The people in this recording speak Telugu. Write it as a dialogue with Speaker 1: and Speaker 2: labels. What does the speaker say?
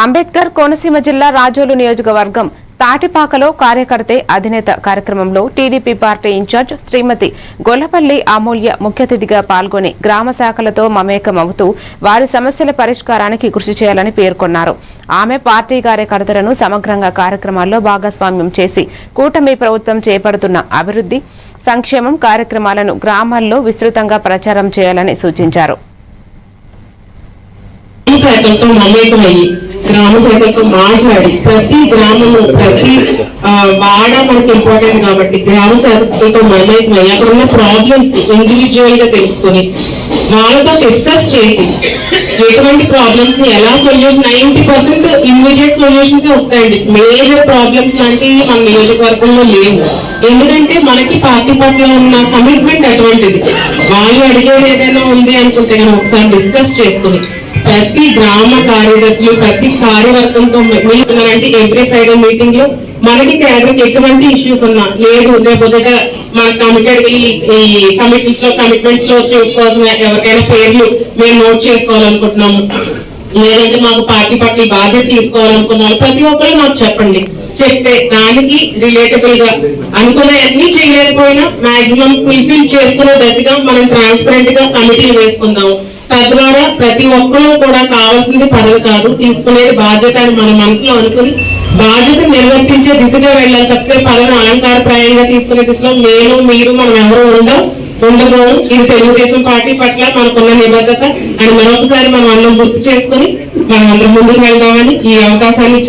Speaker 1: అంబేద్కర్ కోనసీమ జిల్లా రాజోలు నియోజకవర్గం తాటిపాకలో కార్యకర్తే అధినేత కార్యక్రమంలో టీడీపీ పార్టీ ఇన్ఛార్జ్ శ్రీమతి గొల్లపల్లి అమూల్య ముఖ్య అతిథిగా పాల్గొని గ్రామ శాఖలతో మమేకమవుతూ వారి సమస్యల పరిష్కారానికి కృషి చేయాలని పేర్కొన్నారు. ఆమె పార్టీ కార్యకర్తలను సమగ్రంగా కార్యక్రమాల్లో భాగస్వామ్యం చేసి కూటమి ప్రభుత్వం చేపడుతున్న అభివృద్ధి సంక్షేమం కార్యక్రమాలను గ్రామాల్లో విస్తృతంగా ప్రచారం చేయాలని సూచించారు.
Speaker 2: గ్రామ శాఖలతో మాట్లాడి ప్రతి గ్రామము ప్రతి వాడ మనకి ఇంపార్టెంట్ కాబట్టి గ్రామ శాఖలతో మమేకమై అక్కడ ఉన్న ప్రాబ్లమ్స్ ఇండివిజువల్ గా తెలుసుకొని వాళ్ళతో డిస్కస్ చేసి ఎటువంటి ప్రాబ్లమ్స్ ని ఎలా సొల్యూషన్ 90% ఇమ్మీడియట్ సొల్యూషన్స్ వస్తాయండి. మేజర్ ప్రాబ్లమ్స్ లాంటివి మన నియోజకవర్గంలో లేవు. ఎందుకంటే మనకి పార్టీ పట్ల ఉన్న కమిట్మెంట్ అటువంటిది. వాళ్ళు అడిగేది ఏదైనా ఉంది అనుకుంటే మనం ఒకసారి డిస్కస్ చేసుకుని ప్రతి గ్రామ కార్యదర్శులు ప్రతి కార్యవర్గంతో మీరున్నారంటే ఎవ్రీ ఫ్రైడే మీటింగ్ లో మనకి కేడర్కి ఎటువంటి ఇష్యూస్ ఉన్నా లేదు లేకపోతే మన కమిటెడ్ ఈ కమిటీస్ లో కమిట్మెంట్స్ లో చూసుకోవాల్సిన ఎవరికైనా పేర్లు మేము నోట్ చేసుకోవాలనుకుంటున్నాము, లేదంటే మాకు పార్టీ పట్ల బాధ్యత తీసుకోవాలనుకున్నాము, ప్రతి ఒక్కరు నాకు చెప్పండి. చెప్తే దానికి రిలేటబుల్ గా అనుకున్న అన్ని చేయలేకపోయినా మాక్సిమం ఫుల్ఫిల్ చేసుకునే దశగా మనం ట్రాన్స్పరెంట్ గా కమిటీలు వేసుకుందాము. తద్వారా ప్రతి ఒక్కరూ కూడా కావాల్సింది పదవి కాదు, తీసుకునేది బాధ్యత అని మన మనసులో అనుకుని బాధ్యత నిర్వర్తించే దిశగా వెళ్ళాలి తప్పితే పదవిని అలంకారప్రాయంగా తీసుకునే దిశలో నేను మీరు మనం ఎవరు ఉండబోము. ఇది తెలుగుదేశం పార్టీ పట్ల మనకున్న నిబద్ధత అని మరొకసారి మనం అందరం గుర్తు చేసుకుని మనం అందరం ముందుకు వెళ్దామని ఈ అవకాశాన్ని